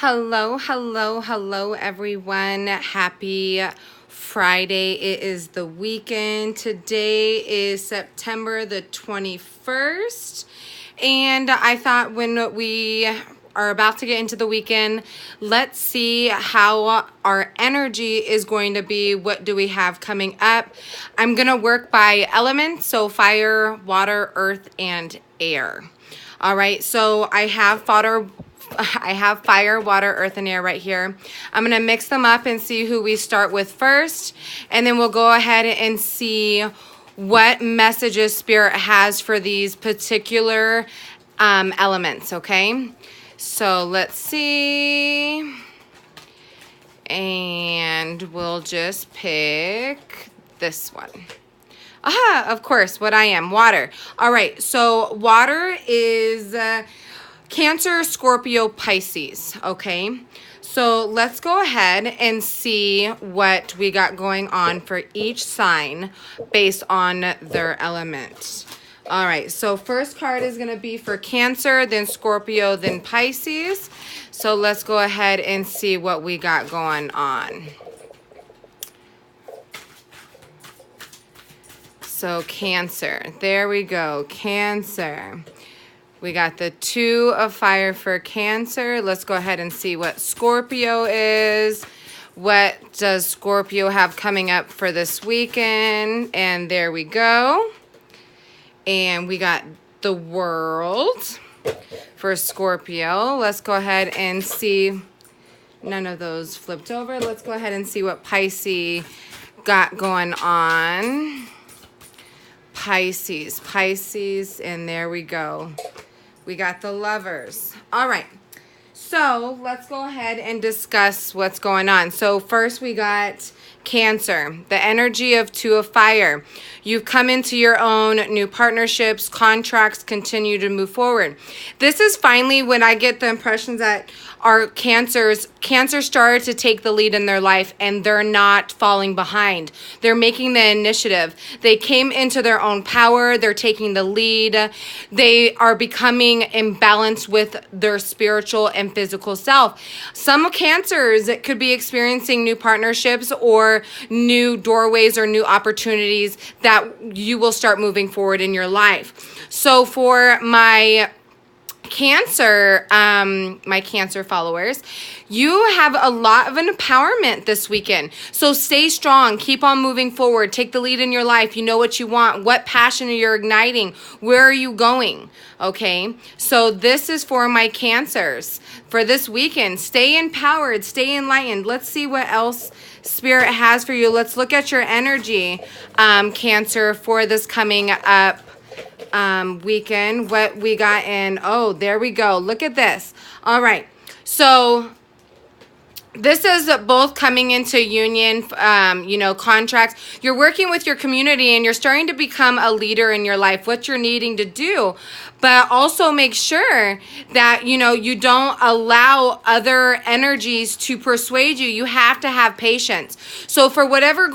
Hello, hello, hello, everyone. Happy Friday. It is the weekend. Today is September the 21st. And I thought when we are about to get into the weekend, let's see how our energy is going to be. What do we have coming up? I'm going to work by elements, so fire, water, earth, and air. All right, so I have fire, water, earth, and air right here. I'm going to mix them up and see who we start with first. And then we'll go ahead and see what messages Spirit has for these particular elements, okay? So let's see. And we'll just pick this one. Aha, of course, what I am, water. All right, so water is Cancer, Scorpio, Pisces, okay? So let's go ahead and see what we got going on for each sign based on their element. All right, so first card is going to be for Cancer, then Scorpio, then Pisces. So let's go ahead and see what we got going on. So Cancer, there we go, Cancer. We got the 2 of fire for Cancer. Let's go ahead and see what Scorpio is. What does Scorpio have coming up for this weekend? And there we go. And we got the World for Scorpio. Let's go ahead and see. None of those flipped over. Let's go ahead and see what Pisces got going on. Pisces, and there we go. We got the Lovers. All right, so let's go ahead and discuss what's going on. So first we got Cancer, the energy of 2 of fire. You've come into your own new partnerships, contracts, continue to move forward. This is finally when I get the impressions that our Cancer started to take the lead in their life, and they're not falling behind. They're making the initiative. They came into their own power. They're taking the lead. They are becoming in balance with their spiritual and physical self. Some Cancers could be experiencing new partnerships or new doorways or new opportunities that you will start moving forward in your life. So for my Cancer followers, you have a lot of empowerment this weekend. So stay strong, keep on moving forward, take the lead in your life. You know what you want, what passion you're igniting, where are you going? Okay, so this is for my Cancers for this weekend. Stay empowered, stay enlightened. Let's see what else Spirit has for you. Let's look at your energy, Cancer, for this coming up weekend. What we got in, oh, there we go. Look at this. All right, so this is both coming into union, contracts. You're working with your community and you're starting to become a leader in your life, what you're needing to do. But also make sure that, you don't allow other energies to persuade you. You have to have patience. So for whatever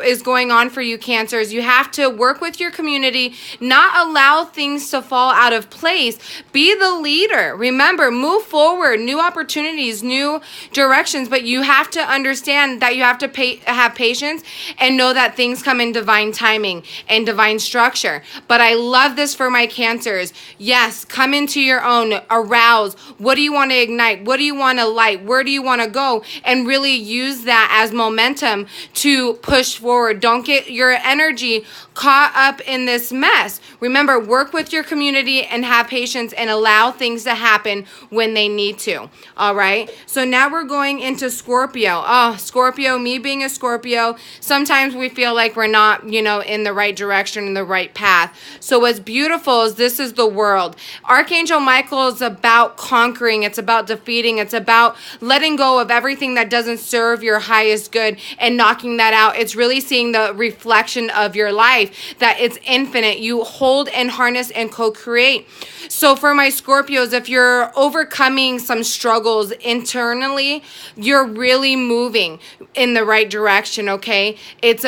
is going on for you, Cancers, you have to work with your community, not allow things to fall out of place. Be the leader. Remember, move forward, new opportunities, new directions. But you have to understand that you have to have patience and know that things come in divine timing and divine structure. But I love this for my Cancers. Yes, come into your own, arouse. What do you want to ignite? What do you want to light? Where do you want to go? And really use that as momentum to push forward. Don't get your energy caught up in this mess. Remember, work with your community and have patience and allow things to happen when they need to. All right, so now we're going into Scorpio. Oh, Scorpio, me being a Scorpio, sometimes we feel like we're not, in the right direction, in the right path. So what's beautiful is this is the world. Archangel Michael is about conquering. It's about defeating. It's about letting go of everything that doesn't serve your highest good and knocking that out. It's really seeing the reflection of your life, that it's infinite. You hold and harness and co-create. So for my Scorpios, if you're overcoming some struggles internally, you're really moving in the right direction, okay? It's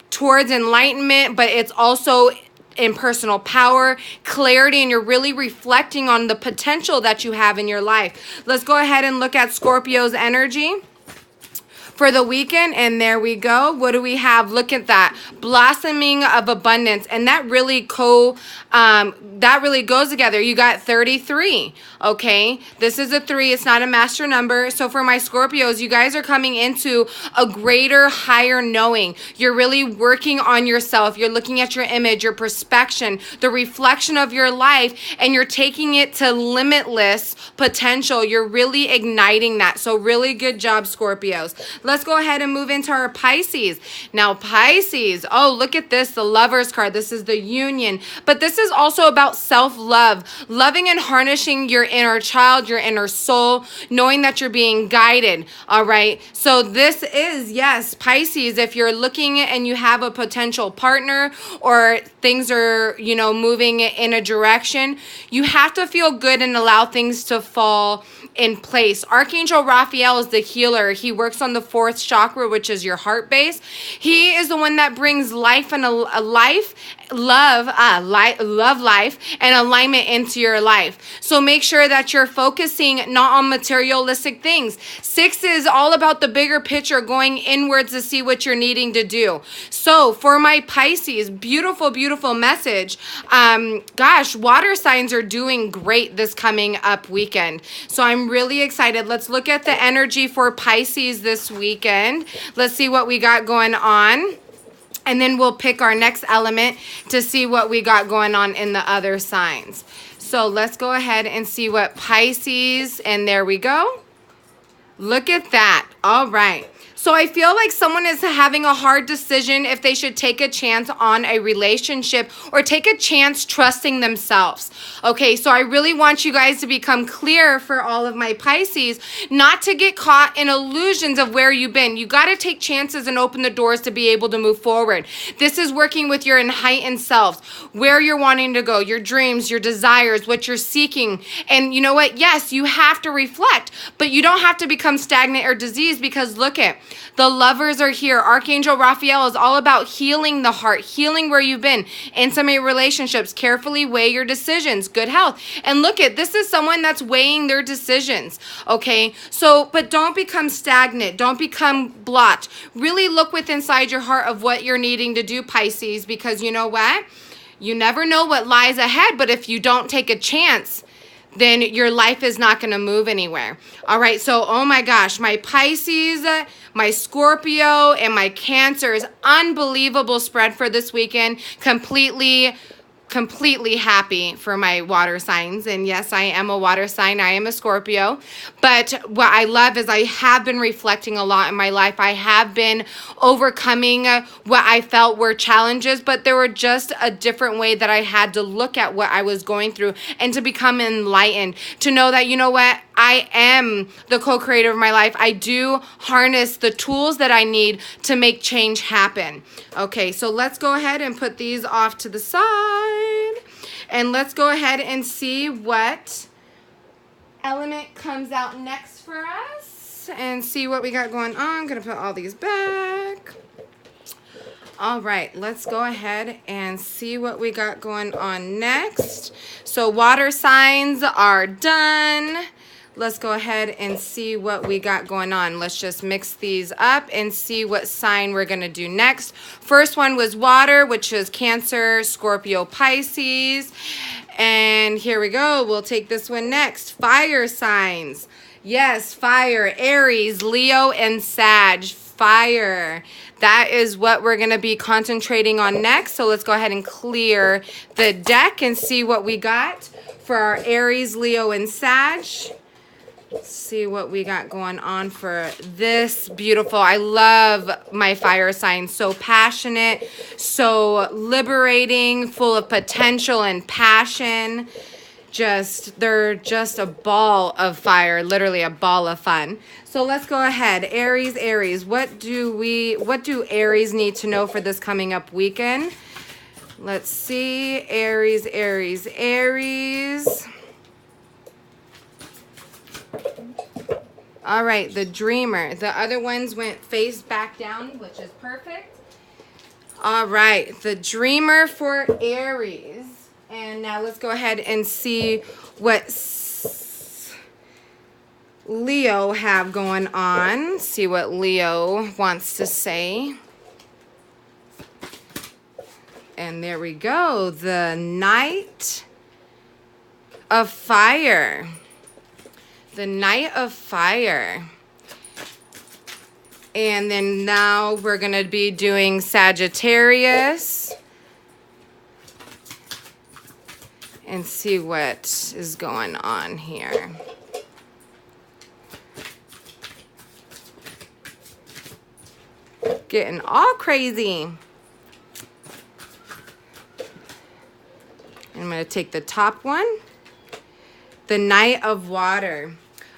towards enlightenment, but it's also in personal power, clarity, and you're really reflecting on the potential that you have in your life. Let's go ahead and look at Scorpio's energy for the weekend, and there we go. What do we have? Look at that, blossoming of abundance, and that really goes together. You got 33. Okay, this is a 3. It's not a master number. So for my Scorpios, you guys are coming into a greater, higher knowing. You're really working on yourself. You're looking at your image, your perspection, the reflection of your life, and you're taking it to limitless potential. You're really igniting that. So really good job, Scorpios. Let's go ahead and move into our Pisces. Now, Pisces, oh, look at this, the Lover's card. This is the union. But this is also about self-love, loving and harnessing your inner child, your inner soul, knowing that you're being guided, all right? So this is, yes, Pisces, if you're looking and you have a potential partner or things are, you know, moving in a direction, you have to feel good and allow things to fall in place. Archangel Raphael is the healer. He works on the 4th chakra, which is your heart base. He is the one that brings life and love life and alignment into your life. So make sure that you're focusing not on materialistic things. 6 is all about the bigger picture, going inwards to see what you're needing to do. So for my Pisces, beautiful, beautiful message. Gosh, water signs are doing great this coming up weekend. So I'm really excited. Let's look at the energy for Pisces this weekend. Let's see what we got going on. And then we'll pick our next element to see what we got going on in the other signs. So let's go ahead and see what Pisces, and there we go. Look at that. All right. So I feel like someone is having a hard decision if they should take a chance on a relationship or take a chance trusting themselves. Okay, so I really want you guys to become clear for all of my Pisces, not to get caught in illusions of where you've been. You got to take chances and open the doors to be able to move forward. This is working with your heightened selves, where you're wanting to go, your dreams, your desires, what you're seeking. And you know what? Yes, you have to reflect, but you don't have to become stagnant or diseased, because look at the Lovers are here. Archangel Raphael is all about healing the heart, healing where you've been, intimate relationships, carefully weigh your decisions, good health. And look at, this is someone that's weighing their decisions, okay? So, but don't become stagnant. Don't become blocked. Really look within inside your heart of what you're needing to do, Pisces, because you know what? You never know what lies ahead, but if you don't take a chance, then your life is not going to move anywhere. All right, so, oh my gosh, my Pisces, my Scorpio, and my Cancers, unbelievable spread for this weekend. Completely happy for my water signs. And yes, I am a water sign. I am a Scorpio. But what I love is I have been reflecting a lot in my life. I have been overcoming what I felt were challenges, but there were just a different way that I had to look at what I was going through and to become enlightened, to know that, you know what, I am the co-creator of my life. I do harness the tools that I need to make change happen. Okay, so let's go ahead and put these off to the side. And let's go ahead and see what element comes out next for us and see what we got going on. I'm going to put all these back. All right, let's go ahead and see what we got going on next. So water signs are done. Let's go ahead and see what we got going on. Let's just mix these up and see what sign we're going to do next. First one was water, which is Cancer, Scorpio, Pisces. And here we go. We'll take this one next. Fire signs. Yes, fire. Aries, Leo, and Sag. Fire. That is what we're going to be concentrating on next. So let's go ahead and clear the deck and see what we got for our Aries, Leo, and Sag. Let's see what we got going on for this beautiful. I love my fire signs. So passionate, so liberating, full of potential and passion. They're just a ball of fire, literally a ball of fun. So let's go ahead. Aries, what do Aries need to know for this coming up weekend? Let's see. Aries. All right, the Dreamer. The other ones went face back down, which is perfect. All right, the dreamer for Aries. And now let's go ahead and see what Leo have going on. See what Leo wants to say. And there we go. The Knight of Fire. The Knight of Fire. And then now we're going to be doing Sagittarius. And see what is going on here. Getting all crazy. I'm going to take the top one. The Knight of Water.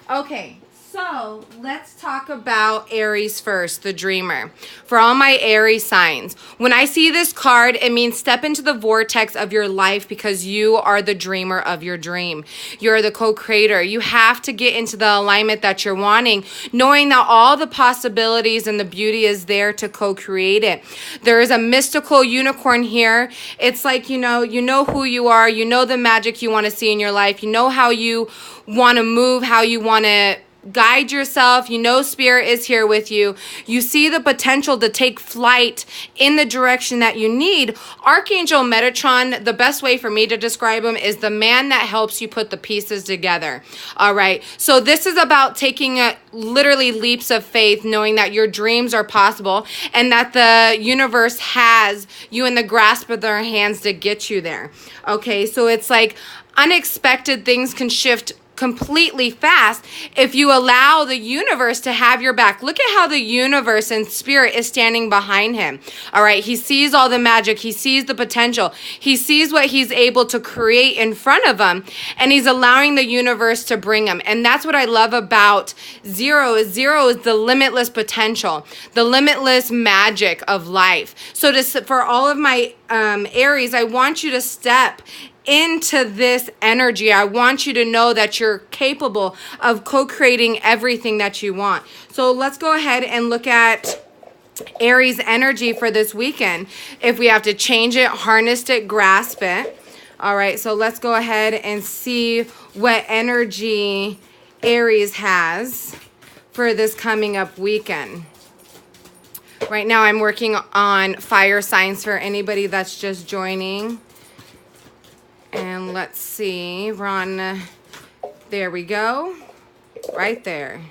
Okay, so let's talk about Aries first, the dreamer. For all my Aries signs, when I see this card, it means step into the vortex of your life because you are the dreamer of your dream. You're the co-creator. You have to get into the alignment that you're wanting, knowing that all the possibilities and the beauty is there to co-create it. There is a mystical unicorn here. It's like, you know who you are. You know the magic you want to see in your life. You know how you want to move, how you want to guide yourself. You know spirit is here with you. You see the potential to take flight in the direction that you need. Archangel Metatron, the best way for me to describe him is the man that helps you put the pieces together. All right. So this is about taking literally leaps of faith, knowing that your dreams are possible and that the universe has you in the grasp of their hands to get you there. Okay. So it's like unexpected things can shift completely fast if you allow the universe to have your back. Look at how the universe and spirit is standing behind him. All right. He sees all the magic. He sees the potential. He sees what he's able to create in front of him, and he's allowing the universe to bring him. And that's what I love about zero is the limitless potential, the limitless magic of life. So for all of my Aries, I want you to step into this energy. I want you to know that you're capable of co-creating everything that you want. So let's go ahead and look at Aries energy for this weekend. If we have to change it, harness it, grasp it. All right, so let's go ahead and see what energy Aries has for this coming up weekend. Right now I'm working on fire signs for anybody that's just joining. And let's see, Ron, there we go, right there.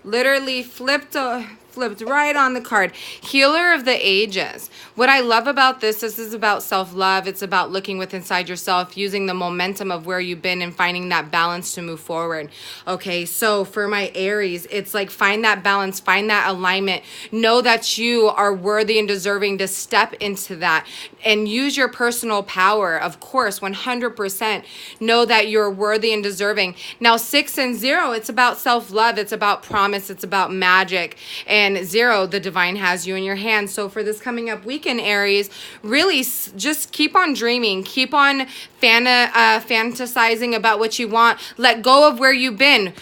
Literally flipped right on the card. Healer of the ages. What I love about this is about self-love. It's about looking within inside yourself, using the momentum of where you've been and finding that balance to move forward. Okay, so for my Aries, it's like find that balance, find that alignment. Know that you are worthy and deserving to step into that and use your personal power. Of course, 100%. Know that you're worthy and deserving. Now, 6 and 0, it's about self-love. It's about promise. It's about magic. And 0, the divine has you in your hands. So for this coming up weekend, Aries, really just keep on dreaming. Keep on fantasizing about what you want. Let go of where you've been.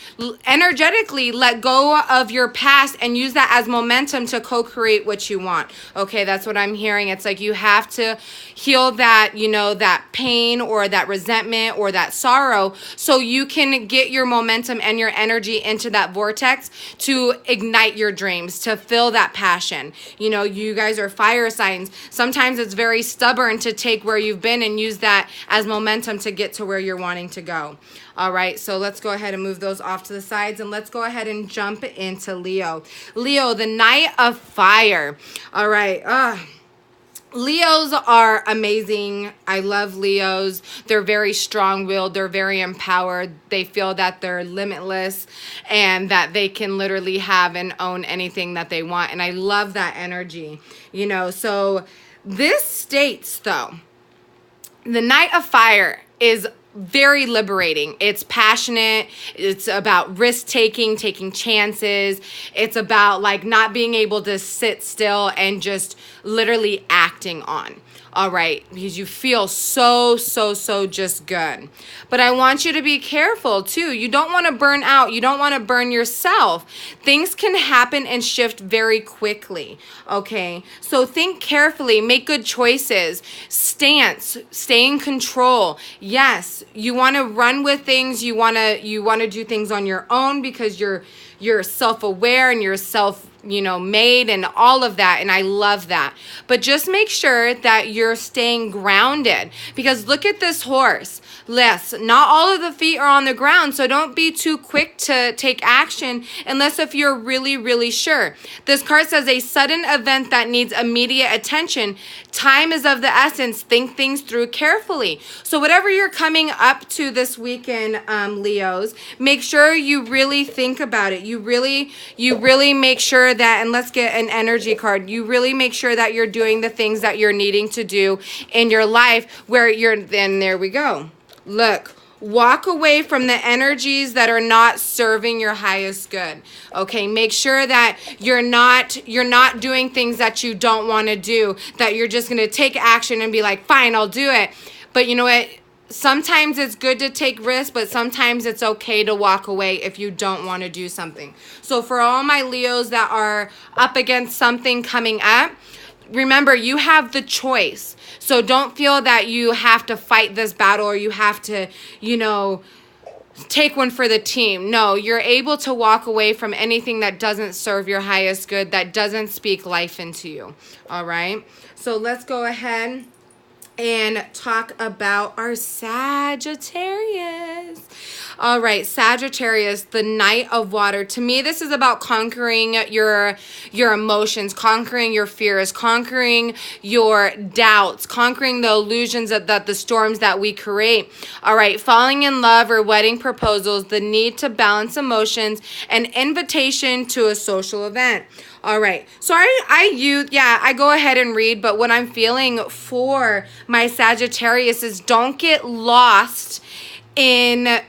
Energetically, let go of your past and use that as momentum to co-create what you want. Okay, that's what I'm hearing. It's like you have to heal that, that pain or that resentment or that sorrow so you can get your momentum and your energy into that vortex to ignite your dreams, to fill that passion. You guys are fire signs. Sometimes it's very stubborn to take where you've been and use that as momentum to get to where you're wanting to go. All right, so let's go ahead and move those off to the sides and let's go ahead and jump into Leo. Leo, the Knight of Fire. All right, Leos are amazing. I love Leos. They're very strong-willed. They're very empowered. They feel that they're limitless and that they can literally have and own anything that they want. And I love that energy, So this states, though, the Knight of Fire is very liberating. It's passionate. It's about risk-taking, taking chances. It's about like not being able to sit still and just literally acting on. all right, because you feel so just good. But I want you to be careful too. You don't want to burn out. You don't want to burn yourself. Things can happen and shift very quickly, okay? So think carefully, make good choices, stay in control. Yes, you want to run with things. You want to do things on your own because you're self-aware and you're made and all of that, and I love that. But just make sure that you're staying grounded, because look at this horse. Not all of the feet are on the ground, so don't be too quick to take action unless if you're really sure. This card says a sudden event that needs immediate attention. Time is of the essence. Think things through carefully. So whatever you're coming up to this weekend, Leos, make sure you really think about it. You really make sure that, and let's get an energy card, you really make sure that you're doing the things that you're needing to do in your life then there we go. Look, walk away from the energies that are not serving your highest good. Okay, make sure that you're not doing things that you don't want to do, that you're just going to take action and be like, fine, I'll do it. But you know what? Sometimes it's good to take risks, but sometimes it's okay to walk away if you don't want to do something. So for all my Leos that are up against something coming up, remember, you have the choice. So don't feel that you have to fight this battle or you have to, take one for the team. No, you're able to walk away from anything that doesn't serve your highest good, that doesn't speak life into you. All right? So let's go ahead and talk about our Sagittarius. All right, Sagittarius, the Knight of Water. To me, this is about conquering your emotions, conquering your fears, conquering your doubts, conquering the illusions that the storms that we create. All right, falling in love or wedding proposals, the need to balance emotions, an invitation to a social event. All right, so I go ahead and read, but what I'm feeling for my Sagittarius is don't get lost in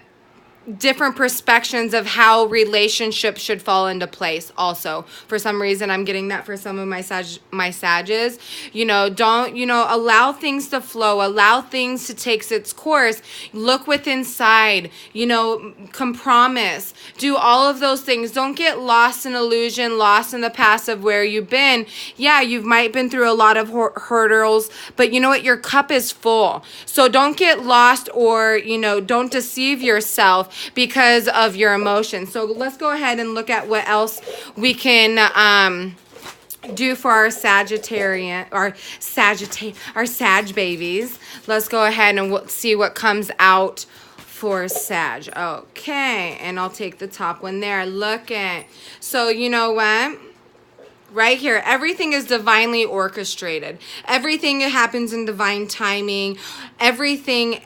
different perspectives of how relationships should fall into place. Also, for some reason, I'm getting that for some of my Sages. Don't, allow things to flow, allow things to take its course. Look within inside, compromise, do all of those things. Don't get lost in illusion, lost in the past of where you've been. Yeah, you might been through a lot of hurdles, but you know what? Your cup is full. So don't get lost or, don't deceive yourself because of your emotions. So let's go ahead and look at what else we can do for our Sag babies. Let's go ahead and see what comes out for Sag. Okay, and I'll take the top one there. Look at, so you know what? Right here, everything is divinely orchestrated. Everything happens in divine timing. Everything.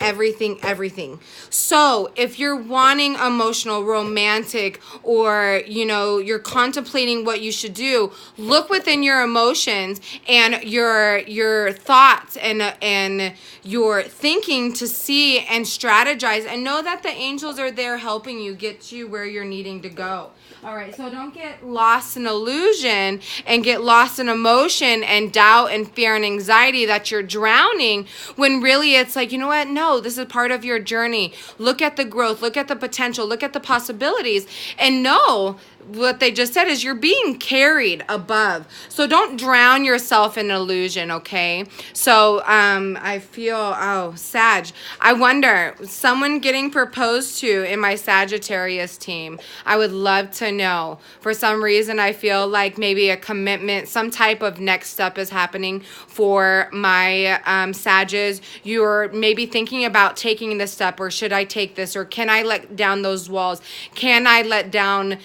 So if you're wanting emotional, romantic, or, you're contemplating what you should do, look within your emotions and your thoughts and your thinking to see and strategize, and know that the angels are there helping you get you where you're needing to go. All right, so don't get lost in illusion and get lost in emotion and doubt and fear and anxiety that you're drowning, when really it's like, you know what? No, this is part of your journey. Look at the growth, look at the potential, look at the possibilities, and know what they just said is you're being carried above. So don't drown yourself in illusion, okay? So I feel, Sag, I wonder, someone getting proposed to in my Sagittarius team, I would love to know. For some reason, I feel like maybe a commitment, some type of next step is happening for my Sages. You're maybe thinking about taking this step, or should I take this, or can I let down those walls? Can I let down,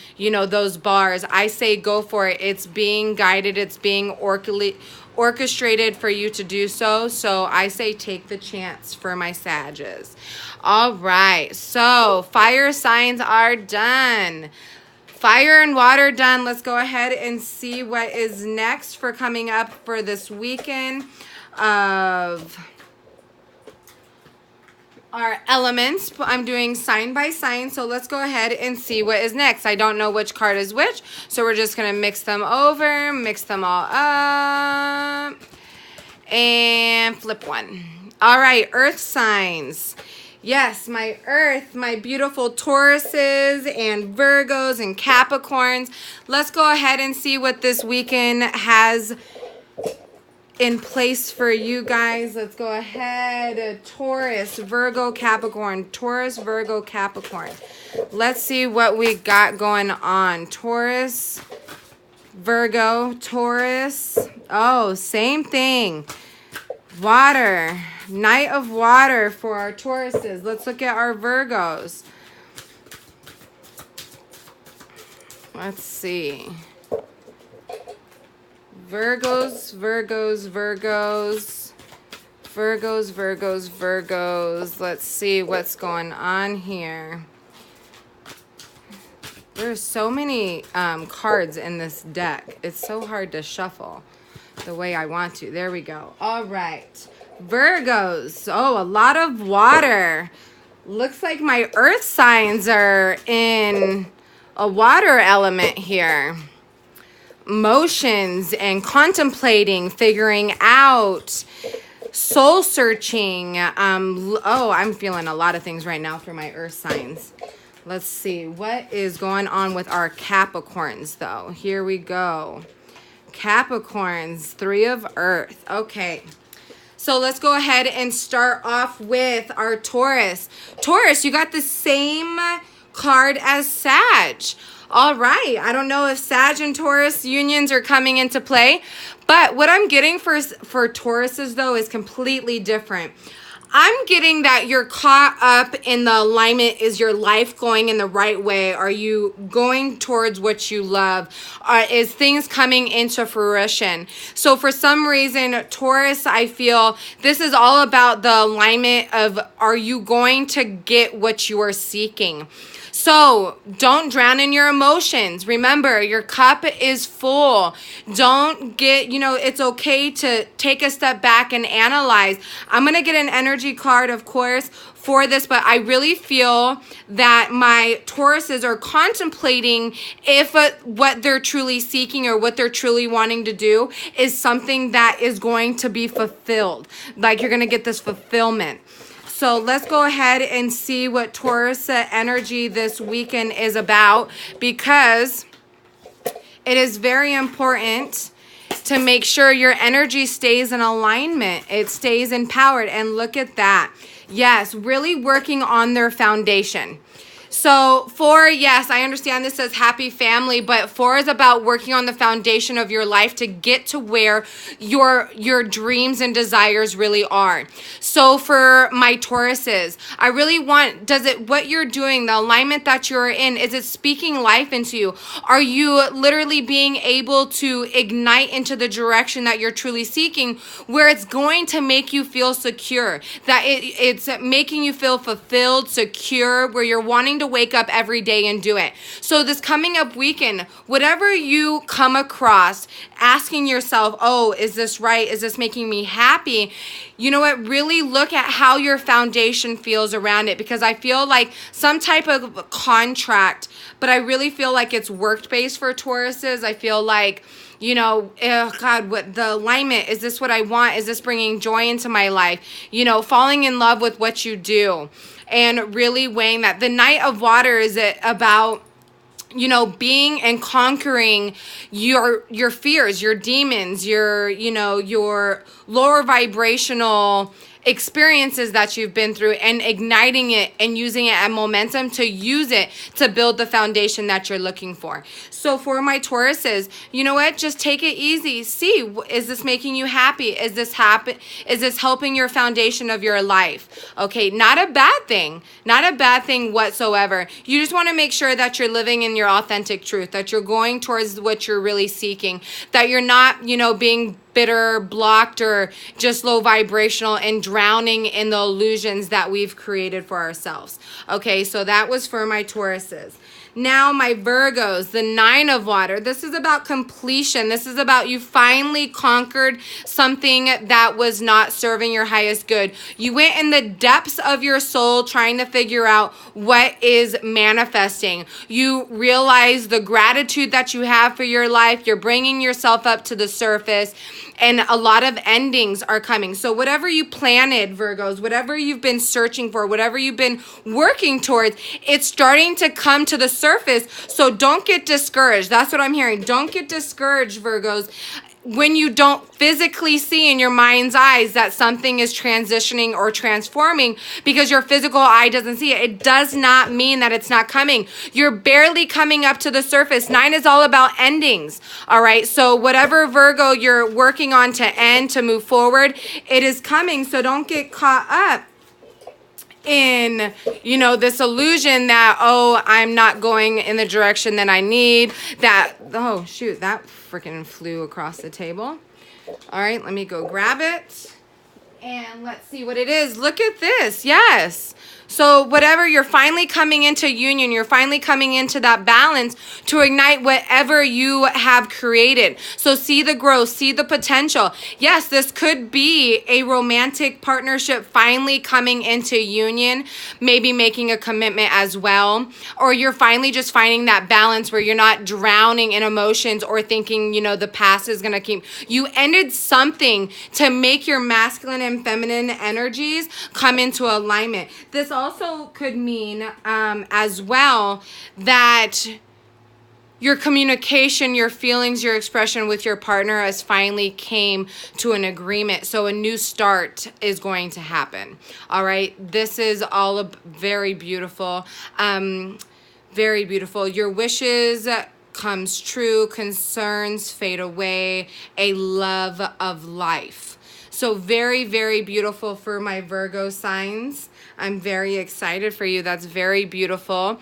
those bars? I say go for it. It's being guided. It's being orchestrated for you to do so. So I say take the chance for my Sages. All right. So fire signs are done. Fire and water done. Let's go ahead and see what is next for coming up for this weekend of our elements. I'm doing sign by sign, so let's go ahead and see what is next. I don't know which card is which, so we're just going to mix them over, mix them all up. And flip one. All right, earth signs. Yes, my earth, my beautiful Tauruses and Virgos and Capricorns. Let's go ahead and see what this weekend has in place for you guys. Let's go ahead. Taurus, Virgo, Capricorn. Taurus, Virgo, Capricorn. Let's see what we got going on. Taurus, Virgo, Taurus. Oh, same thing. Water. Knight of water for our Tauruses. Let's look at our Virgos. Let's see. Virgos, Virgos, Virgos. Virgos, Virgos, Virgos. Let's see what's going on here. There's so many cards in this deck. It's so hard to shuffle the way I want to. There we go. All right. Virgos. Oh, a lot of water. Looks like my earth signs are in a water element here. Emotions and contemplating, figuring out, soul searching. I'm feeling a lot of things right now for my earth signs. Let's see. What is going on with our Capricorns, though? Here we go. Capricorns, 3 of earth. Okay. So let's go ahead and start off with our Taurus. Taurus, you got the same card as Sag. All right. I don't know if Sag and Taurus unions are coming into play, but what I'm getting for Tauruses, though, is completely different. I'm getting that you're caught up in the alignment. Is your life going in the right way? Are you going towards what you love? Is things coming into fruition? So for some reason, Taurus, I feel this is all about the alignment of, are you going to get what you are seeking? So don't drown in your emotions. Remember, your cup is full. Don't get, it's okay to take a step back and analyze. I'm going to get an energy card, of course, for this, but I really feel that my Tauruses are contemplating if what they're truly seeking or what they're truly wanting to do is something that is going to be fulfilled. Like you're going to get this fulfillment. So let's go ahead and see what Taurus energy this weekend is about, because it is very important to make sure your energy stays in alignment. It stays empowered. And look at that. Yes, really working on their foundation. So 4, yes, I understand this says happy family, but 4 is about working on the foundation of your life to get to where your dreams and desires really are. So for my Tauruses, I really want, what you're doing, the alignment that you're in, is it speaking life into you? Are you literally being able to ignite into the direction that you're truly seeking, where it's going to make you feel secure, that it's making you feel fulfilled, secure, where you're wanting to wake up every day and do it. So this coming up weekend, whatever you come across, asking yourself, oh, is this right? Is this making me happy? You know what? Really look at how your foundation feels around it, because I feel like some type of contract, but I really feel like it's work-based for Tauruses. I feel like, oh God, what the alignment, is this what I want? Is this bringing joy into my life? Falling in love with what you do. And really weighing that. The Knight of Water is about, being and conquering your fears, your demons, your lower vibrational experiences that you've been through, and igniting it and using it as momentum to use it to build the foundation that you're looking for. So for my Tauruses, you know what? Just take it easy. See, is this making you happy? Is this helping your foundation of your life? Okay, not a bad thing. Not a bad thing whatsoever. You just want to make sure that you're living in your authentic truth, that you're going towards what you're really seeking, that you're not, being bitter, blocked, or just low vibrational and drowning in the illusions that we've created for ourselves. Okay, so that was for my Tauruses. Now, my Virgos, the 9 of water. This is about completion. This is about you finally conquered something that was not serving your highest good. You went in the depths of your soul trying to figure out what is manifesting. You realize the gratitude that you have for your life. You're bringing yourself up to the surface. And a lot of endings are coming. So whatever you planted, Virgos, whatever you've been searching for, whatever you've been working towards, it's starting to come to the surface. So don't get discouraged. That's what I'm hearing. Don't get discouraged, Virgos, when you don't physically see in your mind's eyes that something is transitioning or transforming because your physical eye doesn't see it. It does not mean that it's not coming. You're barely coming up to the surface. 9 is all about endings. All right. So whatever, Virgo, you're working on to end, to move forward, it is coming. So don't get caught up in, you know, this illusion that, oh, I'm not going in the direction that I need, that, oh, shoot, that freaking flew across the table. All right, let me go grab it. And let's see what it is. Look at this. Yes. So whatever, you're finally coming into union, you're finally coming into that balance to ignite whatever you have created. So see the growth, see the potential. Yes, this could be a romantic partnership finally coming into union, maybe making a commitment as well. Or you're finally just finding that balance where you're not drowning in emotions or thinking, you know, the past is going to keep. You ended something to make your masculine and feminine energies come into alignment. This also could mean as well that your communication, your feelings, your expression with your partner has finally came to an agreement. So a new start is going to happen. All right. This is all very beautiful. Very beautiful. Your wishes comes true. Concerns fade away. A love of life. So very, very beautiful for my Virgo signs. I'm very excited for you. That's very beautiful.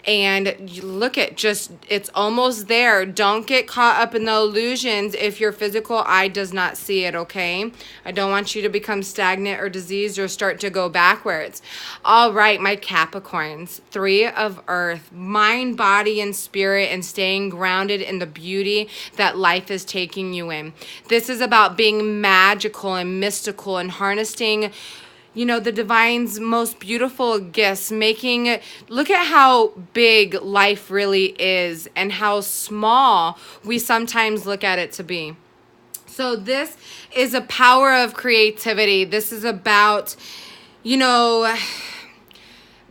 And you look at just, it's almost there. Don't get caught up in the illusions if your physical eye does not see it, okay? I don't want you to become stagnant or diseased or start to go backwards. All right, my Capricorns, 3 of earth, mind, body, and spirit, and staying grounded in the beauty that life is taking you in. This is about being magical and mystical and harnessing, you know, the divine's most beautiful gifts, look at how big life really is and how small we sometimes look at it to be. So this is a power of creativity. This is about, you know,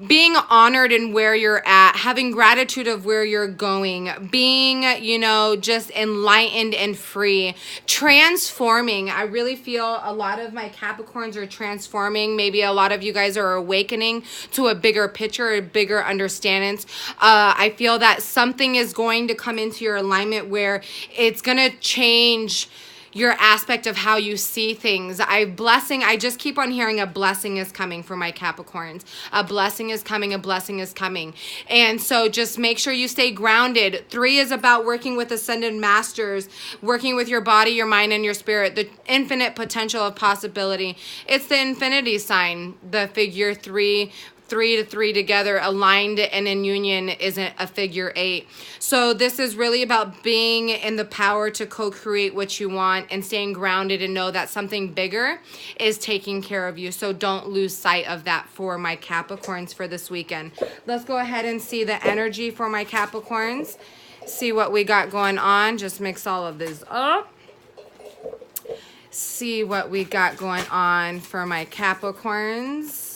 being honored in where you're at, having gratitude of where you're going, being, you know, just enlightened and free, transforming. I really feel a lot of my Capricorns are transforming. Maybe a lot of you guys are awakening to a bigger picture, a bigger understanding. I feel that something is going to come into your alignment where it's going to change your aspect of how you see things. I just keep on hearing a blessing is coming for my Capricorns. A blessing is coming, a blessing is coming. And so just make sure you stay grounded. 3 is about working with ascended masters, working with your body, your mind, and your spirit, the infinite potential of possibility. It's the infinity sign, the figure 3 to 3 together, aligned and in union, isn't a figure 8. So this is really about being in the power to co-create what you want and staying grounded and know that something bigger is taking care of you. So don't lose sight of that for my Capricorns for this weekend. Let's go ahead and see the energy for my Capricorns. See what we got going on. Just mix all of this up. See what we got going on for my Capricorns.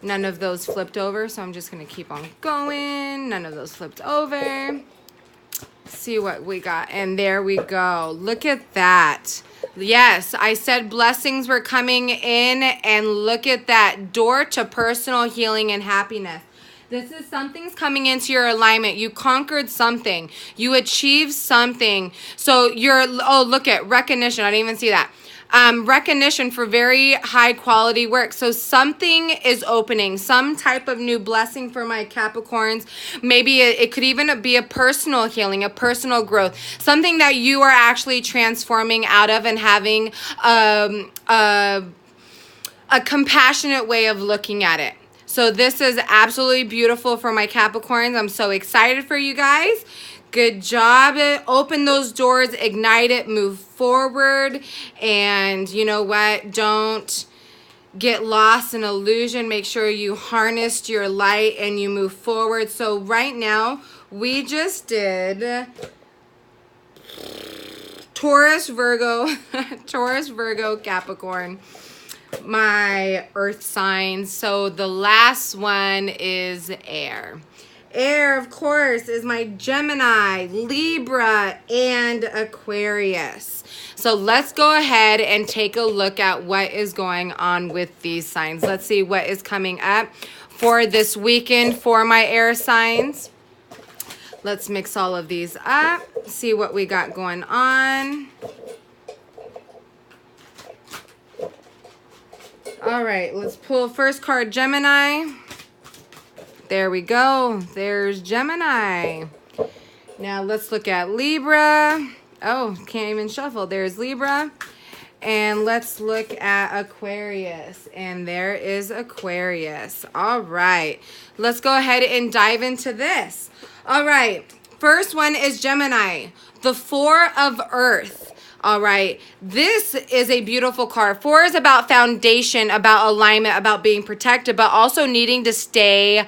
None of those flipped over, so I'm just going to keep on going. None of those flipped over. See what we got. And there we go. Look at that. Yes, I said blessings were coming in, and look at that. Door to personal healing and happiness. This is something's coming into your alignment. You conquered something. You achieved something. So look at recognition. I didn't even see that. Recognition for very high quality work. So something is opening, some type of new blessing for my Capricorns. Maybe it could even be a personal healing, a personal growth, something that you are actually transforming out of and having a compassionate way of looking at it. So this is absolutely beautiful for my Capricorns. I'm so excited for you guys. Good job. Open those doors, ignite it, move forward. And you know what? Don't get lost in illusion. Make sure you harnessed your light and you move forward. So right now, we just did Taurus, Virgo, Taurus, Virgo, Capricorn, my earth signs. So the last one is air. Air, of course, is my Gemini, Libra, and Aquarius. So let's go ahead and take a look at what is going on with these signs. Let's see what is coming up for this weekend for my air signs. Let's mix all of these up, see what we got going on. All right, let's pull first card, Gemini. There we go. There's Gemini. Now let's look at Libra. Oh, can't even shuffle. There's Libra. And let's look at Aquarius. And there is Aquarius. All right. Let's go ahead and dive into this. All right. First one is Gemini, the Four of Earth. All right. This is a beautiful card. Four is about foundation, about alignment, about being protected, but also needing to stay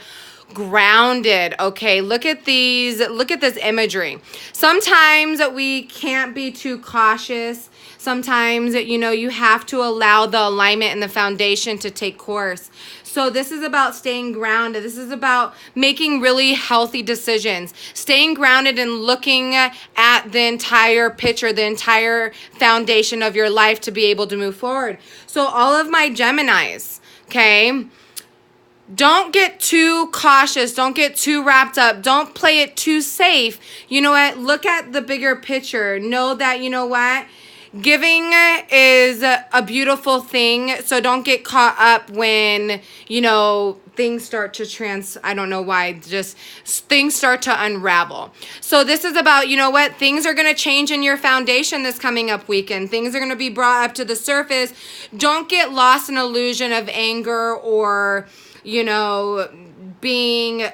grounded. Okay, look at these, look at this imagery. Sometimes we can't be too cautious. Sometimes, you know, you have to allow the alignment and the foundation to take course. So this is about staying grounded. This is about making really healthy decisions, staying grounded and looking at the entire picture, the entire foundation of your life to be able to move forward. So all of my Geminis, okay, don't get too cautious. Don't get too wrapped up. Don't play it too safe. You know what? Look at the bigger picture. Know that, you know what? Giving is a beautiful thing. So don't get caught up when, you know, things start to I don't know why, just things start to unravel. So this is about, you know what? Things are going to change in your foundation this coming up weekend. Things are going to be brought up to the surface. Don't get lost in illusion of anger or, you know, being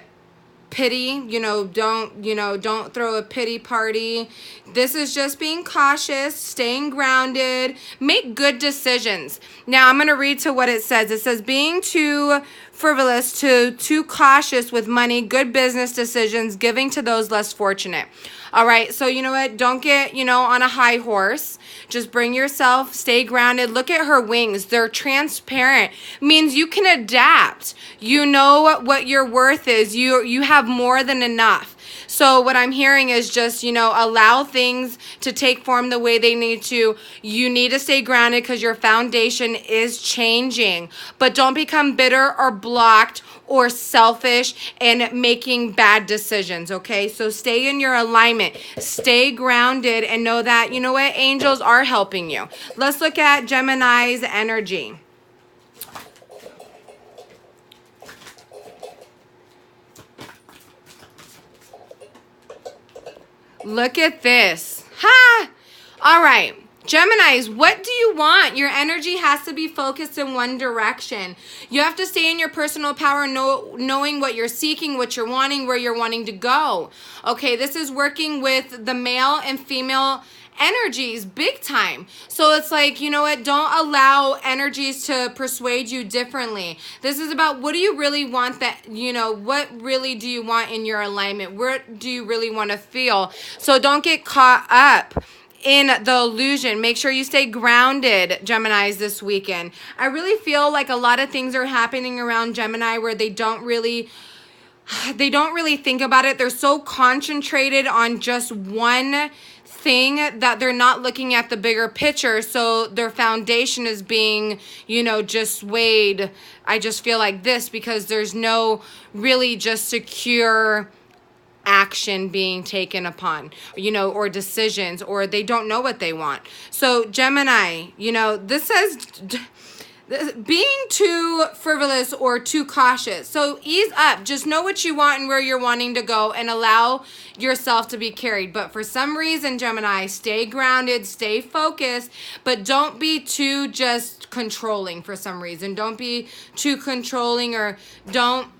pity. Don't throw a pity party. This is just being cautious, staying grounded, make good decisions. Now I'm going to read to what it says. It says being too frivolous, too cautious with money, good business decisions, giving to those less fortunate. All right, so you know what? Don't get, on a high horse. Just bring yourself, stay grounded. Look at her wings. They're transparent. Means you can adapt. You know what your worth is. You have more than enough. So what I'm hearing is just, allow things to take form the way they need to. You need to stay grounded because your foundation is changing. But don't become bitter or blocked or selfish and making bad decisions, okay? So stay in your alignment. Stay grounded and know that, angels are helping you. Let's look at Gemini's energy. Look at this. Ha! All right. Geminis, what do you want? Your energy has to be focused in one direction. You have to stay in your personal power, knowing what you're seeking, what you're wanting, where you're wanting to go. Okay, this is working with the male and female energies big time. So it's like, don't allow energies to persuade you differently. This is about what do you really want what really do you want in your alignment? What do you really want to feel? So don't get caught up in the illusion. Make sure you stay grounded, Geminis, this weekend. I really feel like a lot of things are happening around Gemini where they don't really think about it. They're so concentrated on just one thing that they're not looking at the bigger picture. So their foundation is being, just swayed. I just feel like this because there's no really just secure action being taken upon, or decisions, or they don't know what they want. So Gemini, this says being too frivolous or too cautious. So ease up. Just know what you want and where you're wanting to go and allow yourself to be carried. But for some reason, Gemini, stay grounded, stay focused, but don't be too just controlling for some reason. Don't be too controlling, or don't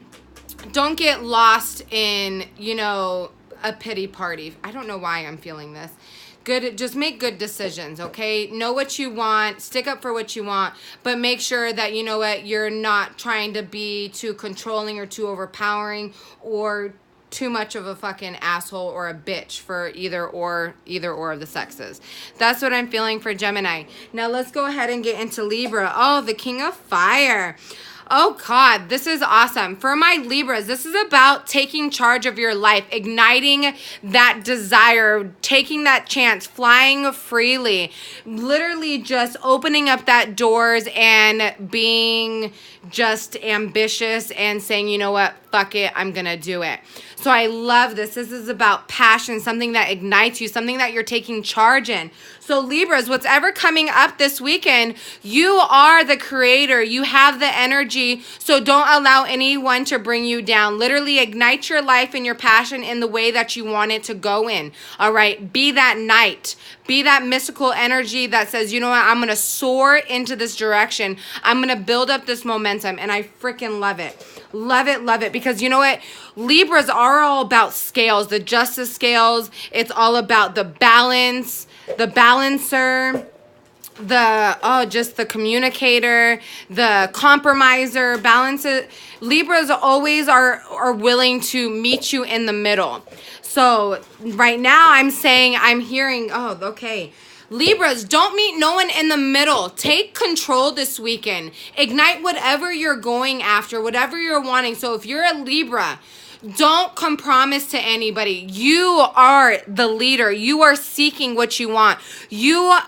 get lost in, you know, a pity party. I don't know why I'm feeling this. Good, just make good decisions, okay? Know what you want, stick up for what you want, but make sure that, you know what, you're not trying to be too controlling or too overpowering or too much of a fucking asshole or a bitch for either or of the sexes. That's what I'm feeling for Gemini. Now let's go ahead and get into Libra. Oh, the King of Fire. Oh God, this is awesome. For my Libras, this is about taking charge of your life, igniting that desire, taking that chance, flying freely, literally just opening up that doors and being just ambitious and saying, you know what, fuck it, I'm gonna do it. So I love this. This is about passion, something that ignites you, something that you're taking charge in. So Libras, what's ever coming up this weekend, you are the creator. You have the energy. So don't allow anyone to bring you down. Literally ignite your life and your passion in the way that you want it to go in. All right. Be that knight. Be that mystical energy that says, you know what, I'm going to soar into this direction. I'm going to build up this momentum. And I freaking love it. Love it, love it. Because you know what? Libras are all about scales, the justice scales. It's all about the balance, the balancer, just the communicator, the compromiser, balances. Libras always are willing to meet you in the middle. So right now I'm hearing, okay. Libras, don't meet no one in the middle. Take control this weekend. Ignite whatever you're going after, whatever you're wanting. So if you're a Libra, don't compromise to anybody. You are the leader. You are seeking what you want.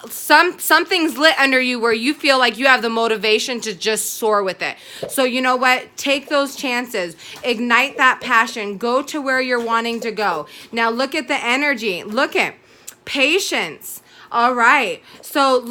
Something's lit under you where you feel like you have the motivation to just soar with it. So you know what? Take those chances. Ignite that passion. Go to where you're wanting to go. Now look at the energy. Look at patience. All right. So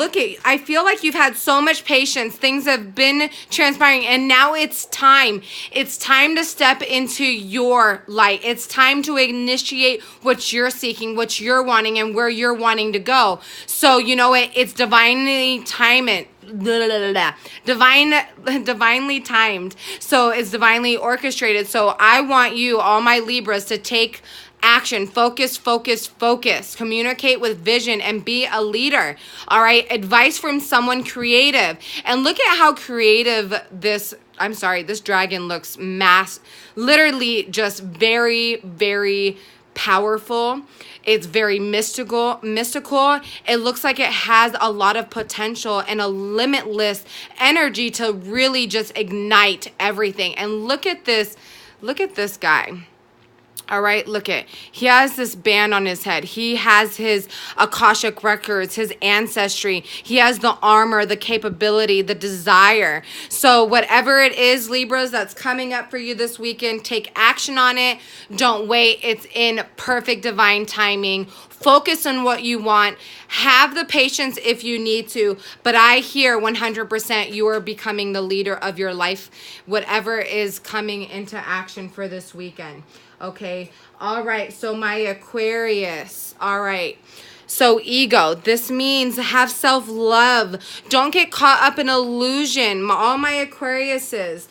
I feel like you've had so much patience. Things have been transpiring and now it's time. It's time to step into your light. It's time to initiate what you're seeking, what you're wanting, and where you're wanting to go. So you know what? It's divinely timed. Divinely timed. So it's divinely orchestrated. So I want you, all my Libras, to take action. Focus, focus, focus. Communicate with vision and be a leader. All right. Advice from someone creative. And look at how creative this dragon looks. Literally just very, very powerful. It's very mystical. It looks like it has a lot of potential and a limitless energy to really just ignite everything. And look at this guy. All right, he has this band on his head. He has his Akashic records, his ancestry. He has the armor, the capability, the desire. So whatever it is, Libras, that's coming up for you this weekend, take action on it. Don't wait. It's in perfect divine timing. Focus on what you want. Have the patience if you need to. But I hear 100% you are becoming the leader of your life, whatever is coming into action for this weekend. Okay. All right. So my Aquarius. All right. So ego, this means have self-love. Don't get caught up in illusion. All my Aquariuses,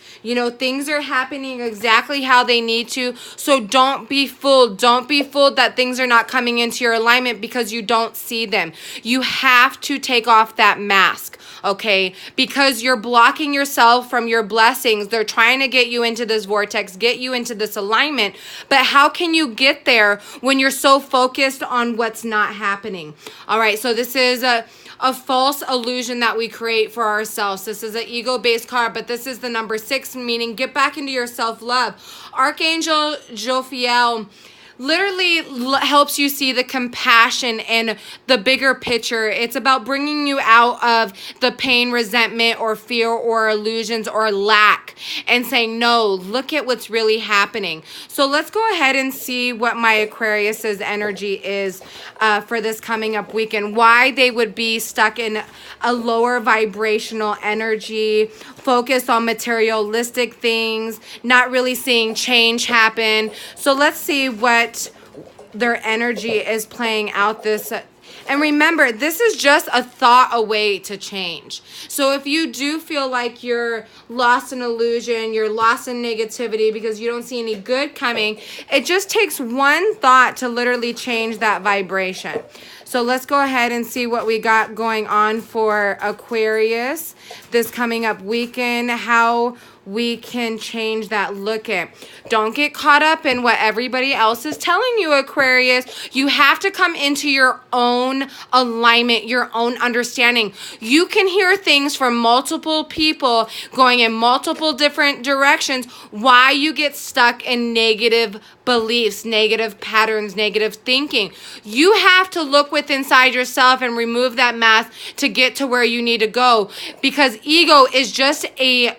things are happening exactly how they need to. So don't be fooled. Don't be fooled that things are not coming into your alignment because you don't see them. You have to take off that mask. Okay, because you're blocking yourself from your blessings. They're trying to get you into this vortex, get you into this alignment. But how can you get there when you're so focused on what's not happening? All right, so this is a false illusion that we create for ourselves. This is an ego-based card, but this is the number 6, meaning get back into your self-love. Archangel Jophiel, literally helps you see the compassion and the bigger picture. It's about bringing you out of the pain, resentment, or fear, or illusions, or lack, and saying, no, look at what's really happening. So let's go ahead and see what my Aquarius's energy is for this coming up weekend. Why they would be stuck in a lower vibrational energy, focused on materialistic things, not really seeing change happen. So let's see what their energy is playing out this. And remember, this is just a thought away to change. So if you do feel like you're lost in illusion, you're lost in negativity because you don't see any good coming, it just takes one thought to literally change that vibration. So let's go ahead and see what we got going on for Aquarius this coming up weekend, how we can change that look at. Don't get caught up in what everybody else is telling you, Aquarius. You have to come into your own alignment, your own understanding. You can hear things from multiple people going in multiple different directions. Why you get stuck in negative beliefs, negative patterns, negative thinking. You have to look within inside yourself and remove that mask to get to where you need to go, because ego is just a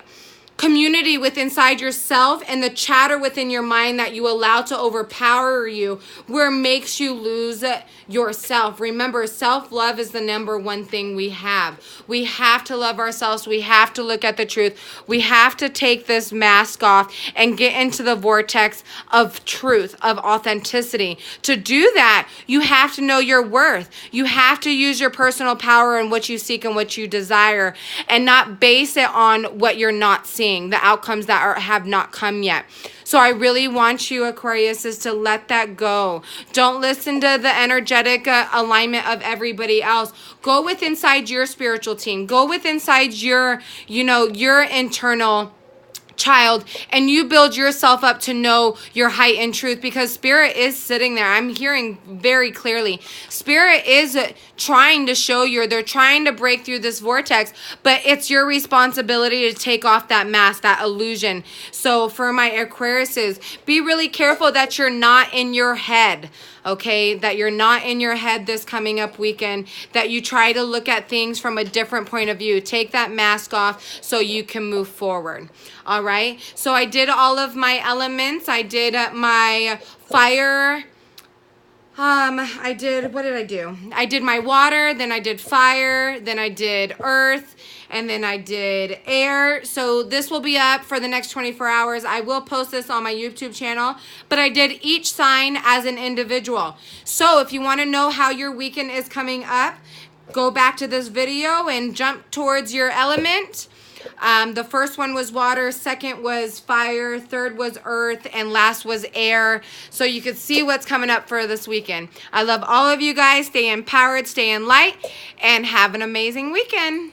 community within inside yourself, and the chatter within your mind that you allow to overpower you, where it makes you lose yourself. Remember, self-love is the number one thing we have. We have to love ourselves. We have to look at the truth. We have to take this mask off and get into the vortex of truth, of authenticity. To do that, you have to know your worth. You have to use your personal power and what you seek and what you desire, and not base it on what you're not seeing, the outcomes that have not come yet. So I really want you, Aquarius, is to let that go. Don't listen to the energetic alignment of everybody else. Go with inside your spiritual team. Go with inside your, your internal child, and you build yourself up to know your height and truth, because spirit is sitting there. I'm hearing very clearly. Spirit is trying to show you, they're trying to break through this vortex, but it's your responsibility to take off that mask, that illusion. So for my Aquariuses, be really careful that you're not in your head. Okay, that you're not in your head this coming up weekend, that you try to look at things from a different point of view. Take that mask off so you can move forward. All right, so I did all of my elements. I did my fire. What did I do? I did my water, then I did fire, then I did earth, and then I did air. So this will be up for the next 24 hours. I will post this on my YouTube channel, but I did each sign as an individual. So if you want to know how your weekend is coming up, go back to this video and jump towards your element. The first one was water, second was fire, third was earth, and last was air. So you could see what's coming up for this weekend. I love all of you guys. Stay empowered, stay in light, and have an amazing weekend.